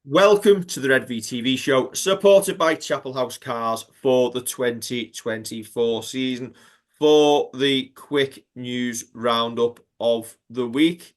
Welcome to the Redvee TV show, supported by Chapel House Cars for the 2024 season. For the quick news roundup of the week.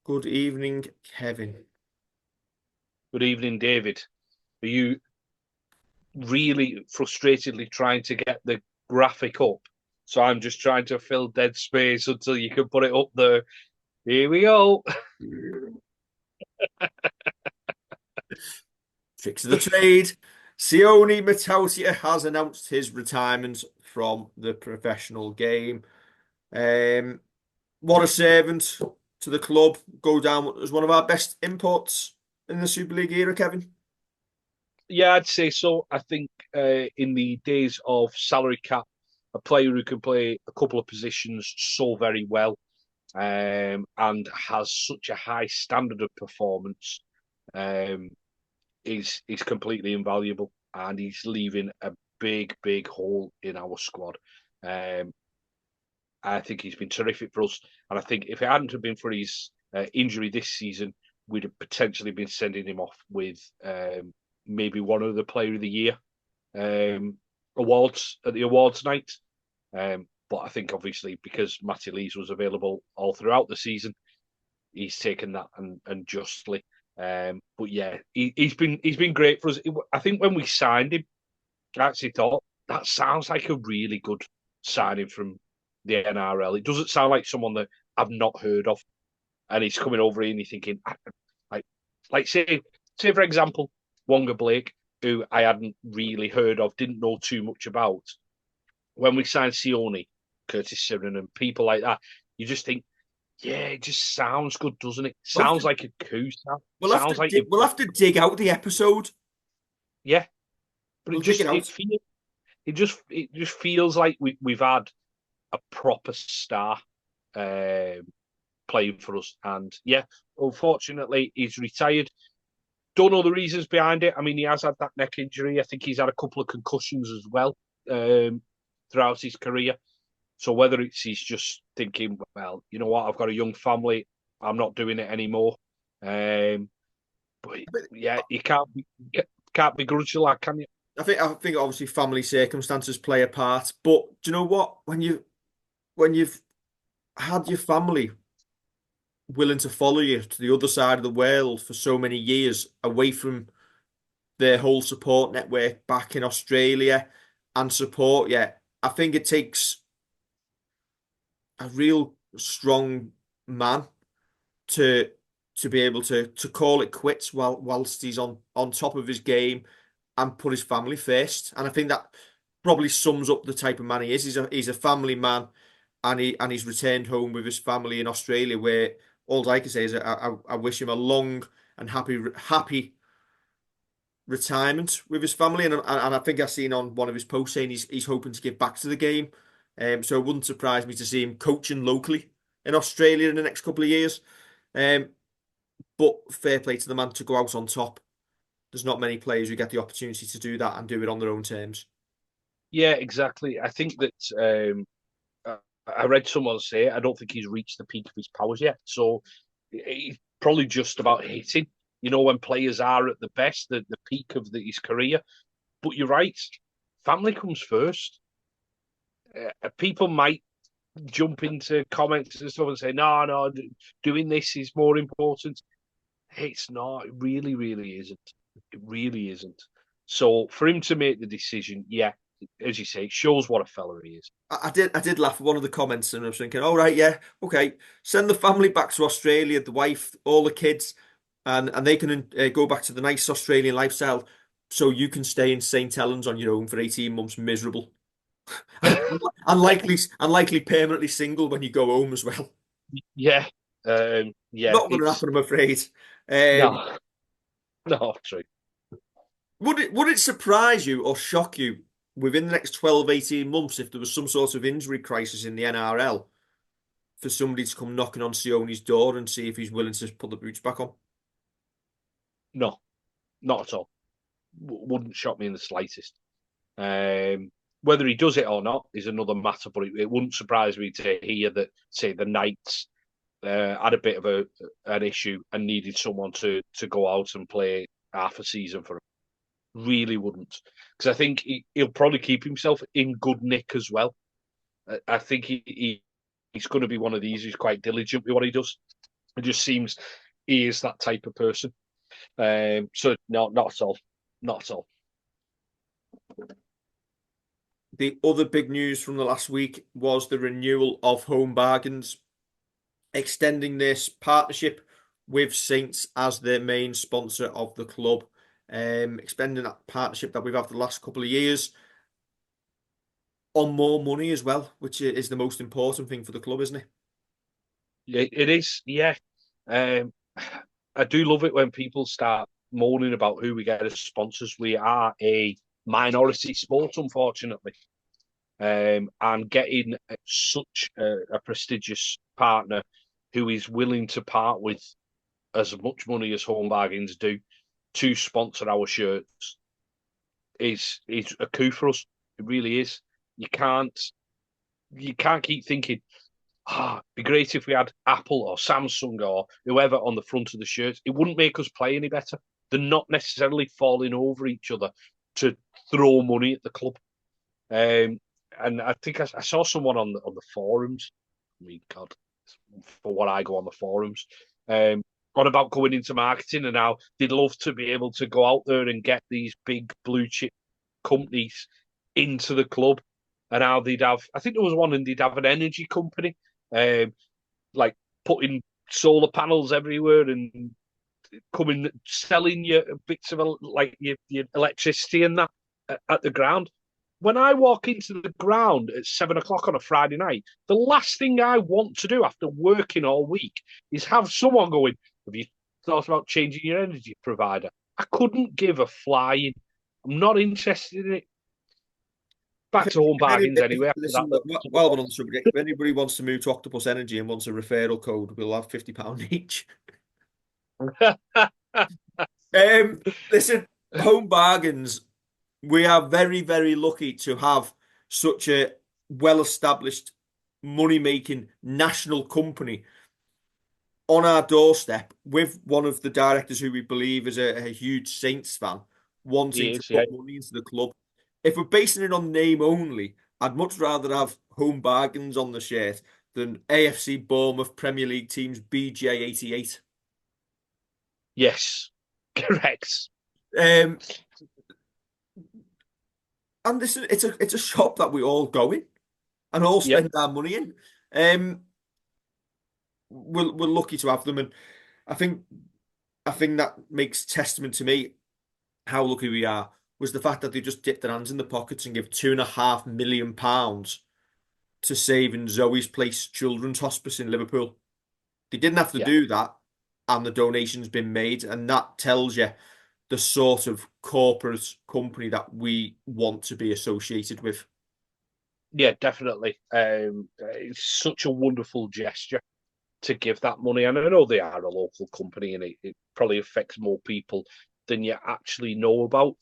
Good evening, Kevin. Good evening, David. Are you really frustratedly trying to get the graphic up? So I'm just trying to fill dead space until you can put it up there. Here we go. Tricks of the trade. Sione Mata'utia has announced his retirement from the professional game. Um, what a servant to the club. Go down as one of our best imports in the Super League era, Kevin. Yeah, I'd say so. I think in the days of salary cap, a player who can play a couple of positions so very well and has such a high standard of performance um, is completely invaluable, and he's leaving a big hole in our squad. Um, I think he's been terrific for us, and I think if it hadn't have been for his injury this season, we'd have potentially been sending him off with maybe one of the Player of the Year awards at the awards night. But I think obviously because Matty Lees was available all throughout the season, he's taken that and justly. But yeah, he's been great for us. I think when we signed him, I actually thought that sounds like a really good signing from the NRL. It doesn't sound like someone that I've not heard of, and he's coming over here and you're thinking, like, like say for example, Wonga Blake, who I hadn't really heard of, didn't know too much about. When we signed Sione, Curtis Siren, and people like that, you just think, yeah, it just sounds good, doesn't it? We'll have Sounds to, like a coup. we'll have to, Sounds like dig, you've we'll got, have to dig out the episode. yeah, but We'll dig it out. it just feels like we've had a proper star um, playing for us. And yeah, unfortunately, he's retired. Don't know the reasons behind it. I mean, he has had that neck injury. I think he's had a couple of concussions as well throughout his career. So whether it's he's just thinking, well, you know what, I've got a young family, I'm not doing it anymore. Um, but yeah, you can't begrudge the lad, can you? I think obviously family circumstances play a part. But do you know what? When you've had your family willing to follow you to the other side of the world for so many years, away from their whole support network back in Australia and support you, I think it takes a real strong man to to be able to call it quits whilst he's on top of his game and put his family first. And I think that probably sums up the type of man he is. He's a family man, and he's returned home with his family in Australia. Where all I can say is I wish him a long and happy retirement with his family. And I think I've seen on one of his posts saying he's hoping to get back to the game. So it wouldn't surprise me to see him coaching locally in Australia in the next couple of years. Um, but fair play to the man to go out on top. There's not many players who get the opportunity to do that and do it on their own terms. Yeah, exactly. I think that I read someone say I don't think he's reached the peak of his powers yet. So he's probably just about hitting. You know, when players are at the best, the peak of his career. But you're right, family comes first. People might jump into comments and stuff and say, no, doing this is more important. It's not. It really isn't. It really isn't. So for him to make the decision, yeah, as you say, it shows what a fella he is. I did laugh at one of the comments, and I was thinking, all right, yeah, okay, send the family back to Australia, the wife, all the kids, and they can go back to the nice Australian lifestyle, so you can stay in St. Helens on your own for 18 months, miserable, and unlikely permanently single when you go home as well. Yeah, yeah. Not going to It's happen, I'm afraid. Um, no, no, true. would it surprise you or shock you within the next 12, 18 months if there was some sort of injury crisis in the NRL for somebody to come knocking on Sione's door and see if he's willing to put the boots back on? No, not at all. Wouldn't shock me in the slightest. Whether he does it or not is another matter, but it wouldn't surprise me to hear that, say, the Knights had a bit of an issue and needed someone to go out and play half a season for him. Really wouldn't, because I think he'll probably keep himself in good nick as well. I think he's going to be one of these who's quite diligent with what he does. It just seems he is that type of person. So no, not at all, not at all. The other big news from the last week was the renewal of Home Bargains, extending this partnership with Saints as their main sponsor of the club, expanding that partnership that we've had the last couple of years on more money as well, which is the most important thing for the club, isn't it? Yeah, it is. Yeah, um, I do love it when people start moaning about who we get as sponsors. We are a minority sport, unfortunately, and getting such a prestigious partner who is willing to part with as much money as Home Bargains do to sponsor our shirts is a coup for us. It really is. You can't you can't keep thinking, it'd be great if we had Apple or Samsung or whoever on the front of the shirts. It wouldn't make us play any better. They're not necessarily falling over each other to throw money at the club. And I think I saw someone on the forums. I mean, God, for what I go on the forums, um, on about going into marketing and how they'd love to be able to go out there and get these big blue chip companies into the club, and how they'd have. I think there was one, and they'd have an energy company, um, like putting solar panels everywhere and coming selling you bits of like your electricity and that at the ground. When I walk into the ground at 7 o'clock on a Friday night, the last thing I want to do after working all week is have someone going, "Have you thought about changing your energy provider?" I couldn't give a flying. I'm not interested in it. Back to Home Bargains anyway after that Listen, little while we're on the subject, if anybody wants to move to Octopus Energy and wants a referral code, we'll have £50 each. Listen, Home Bargains, we are very, very lucky to have such a well-established money-making national company on our doorstep with one of the directors who we believe is a huge Saints fan wanting to Yes, yeah. put money into the club. If we're basing it on name only, I'd much rather have Home Bargains on the shirt than AFC Bournemouth Premier League teams BJ88. Yes, correct. Um, and this is it's a shop that we all go in and all Yep. spend our money in. Um, we're lucky to have them, and I think I think that makes testament to me how lucky we are was the fact that they just dipped their hands in the pockets and give £2.5 million to saving Zoe's Place Children's Hospice in Liverpool. They didn't have to Yeah. do that, and the donation's been made, and that tells you the sort of corporate company that we want to be associated with. Yeah, definitely. It's such a wonderful gesture to give that money. And I know they are a local company, and it probably affects more people than you actually know about,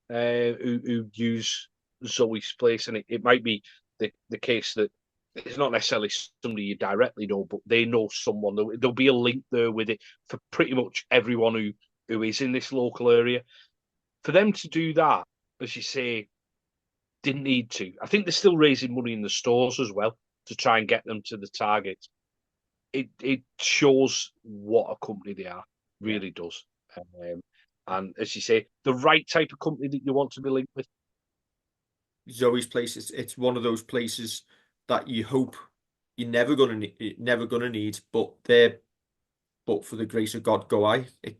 who use Zoe's Place. And it might be the case that it's not necessarily somebody you directly know, but they know someone. There'll be a link there with it for pretty much everyone who is in this local area. For them to do that, as you say, didn't need to. I think they're still raising money in the stores as well to try and get them to the target. It shows what a company they are, Yeah. really does. Um, and as you say, the right type of company that you want to be linked with. Zoe's Place, it's one of those places that you hope you're never gonna need, but for the grace of God, go I. It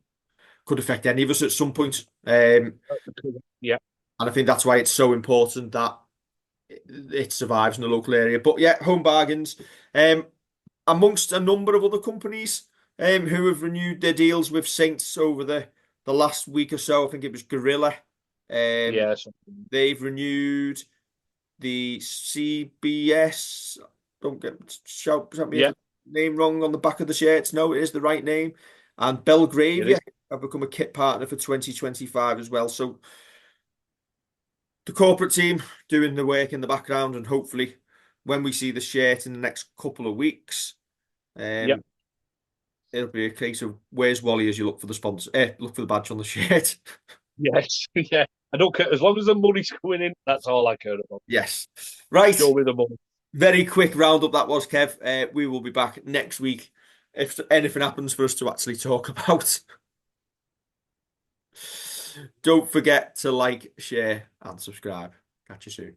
could affect any of us at some point. Yeah, And I think that's why it's so important that it survives in the local area. But yeah, Home Bargains, um, amongst a number of other companies who have renewed their deals with Saints over the last week or so. I think it was Gorilla. Um, yeah, they've renewed the CBS. Don't shout at me if yeah. I name wrong on the back of the shirts. No, it is the right name. And It Belgravia is. have become a kit partner for 2025 as well. So the corporate team doing the work in the background, and hopefully when we see the shirt in the next couple of weeks, Yeah, it'll be a case of where's Wally as you look for the sponsor, look for the badge on the shirt. Yes, yeah. I don't care as long as the money's coming in. That's all I care about. Yes. Just Right. show me the money. Very quick roundup that was, Kev. We will be back next week if anything happens for us to actually talk about. Don't forget to like, share, and subscribe. Catch you soon.